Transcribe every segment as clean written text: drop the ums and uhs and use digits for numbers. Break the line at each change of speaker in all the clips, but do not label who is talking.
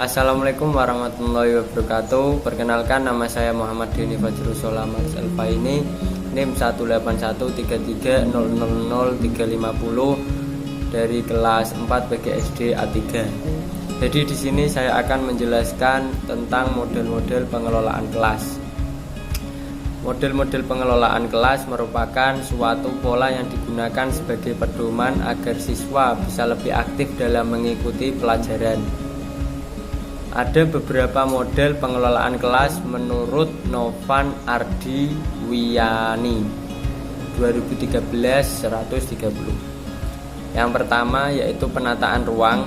Assalamualaikum warahmatullahi wabarakatuh. Perkenalkan, nama saya Muhammad Deni Fajrul Solamat Elva ini NIM 18133000350 dari kelas 4 PGSD A3. Jadi di sini saya akan menjelaskan tentang model-model pengelolaan kelas. Model-model pengelolaan kelas merupakan suatu pola yang digunakan sebagai pedoman agar siswa bisa lebih aktif dalam mengikuti pelajaran. Ada beberapa model pengelolaan kelas menurut Novan Ardiwiyani 2013-130. Yang pertama yaitu penataan ruang,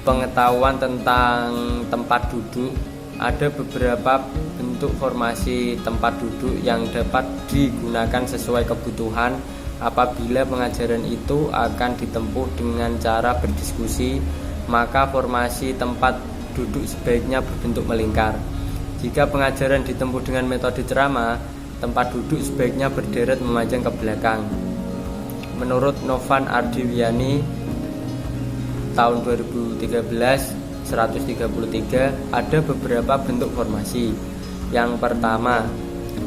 pengetahuan tentang tempat duduk. Ada beberapa bentuk formasi tempat duduk yang dapat digunakan sesuai kebutuhan apabila pengajaran itu akan ditempuh dengan cara berdiskusi. Maka formasi tempat duduk sebaiknya berbentuk melingkar. Jika pengajaran ditempuh dengan metode ceramah, tempat duduk sebaiknya berderet memanjang ke belakang. Menurut Novan Ardiwiyani tahun 2013-133, ada beberapa bentuk formasi. Yang pertama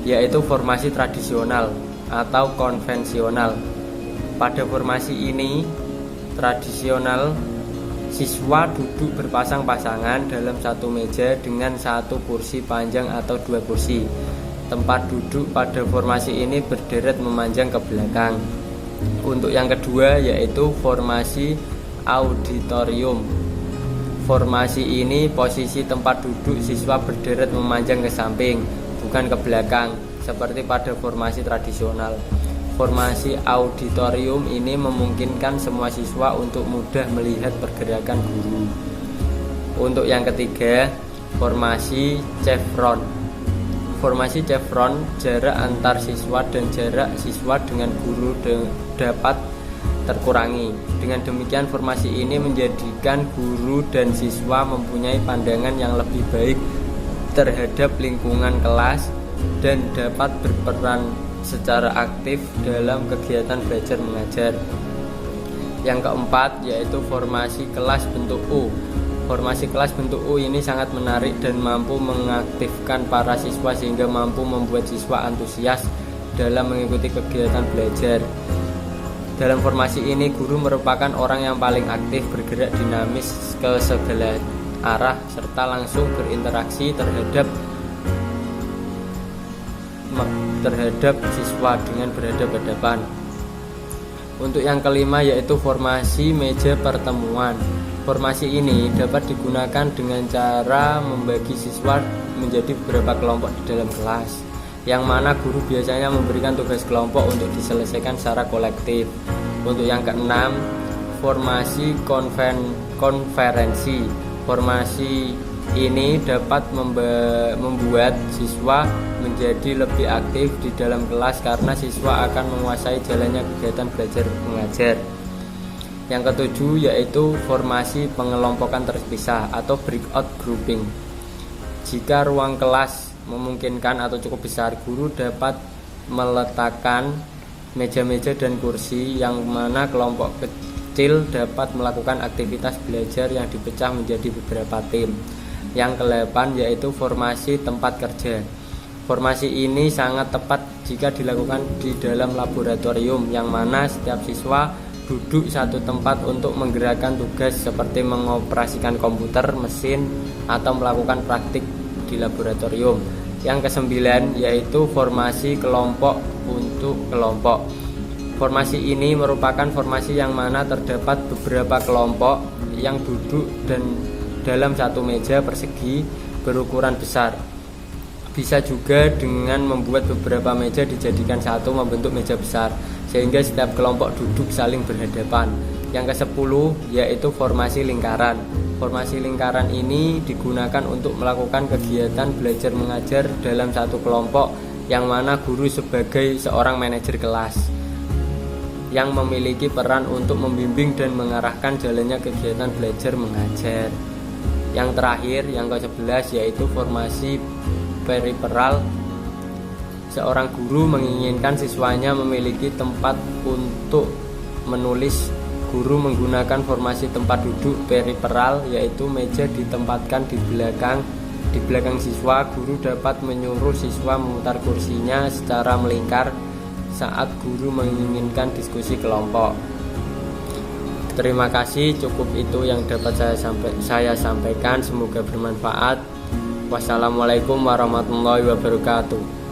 yaitu formasi tradisional atau konvensional. Pada formasi ini tradisional, siswa duduk berpasang-pasangan dalam satu meja dengan satu kursi panjang atau dua kursi. Tempat duduk pada formasi ini berderet memanjang ke belakang. Untuk yang kedua yaitu formasi auditorium. Formasi ini posisi tempat duduk siswa berderet memanjang ke samping, bukan ke belakang seperti pada formasi tradisional. Formasi auditorium ini memungkinkan semua siswa untuk mudah melihat pergerakan guru. Untuk yang ketiga, formasi chevron. Formasi chevron, jarak antar siswa dan jarak siswa dengan guru dapat terkurangi. Dengan demikian, formasi ini menjadikan guru dan siswa mempunyai pandangan yang lebih baik terhadap lingkungan kelas dan dapat berperan secara aktif dalam kegiatan belajar mengajar. Yang keempat yaitu formasi kelas bentuk U. Formasi kelas bentuk U ini sangat menarik dan mampu mengaktifkan para siswa sehingga mampu membuat siswa antusias dalam mengikuti kegiatan belajar. Dalam formasi ini, guru merupakan orang yang paling aktif, bergerak dinamis ke segala arah serta langsung berinteraksi terhadap siswa dengan berhadapan-hadapan. Untuk yang kelima yaitu formasi meja pertemuan. Formasi ini dapat digunakan dengan cara membagi siswa menjadi beberapa kelompok di dalam kelas, yang mana guru biasanya memberikan tugas kelompok untuk diselesaikan secara kolektif. Untuk yang keenam, formasi konferensi. Formasi ini dapat membuat siswa menjadi lebih aktif di dalam kelas karena siswa akan menguasai jalannya kegiatan belajar mengajar. Yang ketujuh yaitu formasi pengelompokan terpisah atau breakout grouping. Jika ruang kelas memungkinkan atau cukup besar, guru dapat meletakkan meja-meja dan kursi yang mana kelompok kecil dapat melakukan aktivitas belajar yang dipecah menjadi beberapa tim. Yang ke-8 yaitu formasi tempat kerja. Formasi ini sangat tepat jika dilakukan di dalam laboratorium, yang mana setiap siswa duduk satu tempat untuk menggerakkan tugas seperti mengoperasikan komputer, mesin, atau melakukan praktik di laboratorium. Yang ke-9 yaitu formasi kelompok untuk kelompok. Formasi ini merupakan formasi yang mana terdapat beberapa kelompok yang duduk dan dalam satu meja persegi berukuran besar. Bisa juga dengan membuat beberapa meja dijadikan satu membentuk meja besar, sehingga setiap kelompok duduk saling berhadapan. Yang ke-10 yaitu formasi lingkaran. Formasi lingkaran ini digunakan untuk melakukan kegiatan belajar mengajar dalam satu kelompok, yang mana guru sebagai seorang manajer kelas yang memiliki peran untuk membimbing dan mengarahkan jalannya kegiatan belajar mengajar. Yang terakhir, yang ke-11 yaitu formasi periferal. Seorang guru menginginkan siswanya memiliki tempat untuk menulis guru menggunakan formasi tempat duduk periferal, yaitu meja ditempatkan di belakang siswa. Guru dapat menyuruh siswa memutar kursinya secara melingkar saat guru menginginkan diskusi kelompok. Terima kasih, cukup itu yang dapat saya sampaikan. Semoga bermanfaat. Wassalamualaikum warahmatullahi wabarakatuh.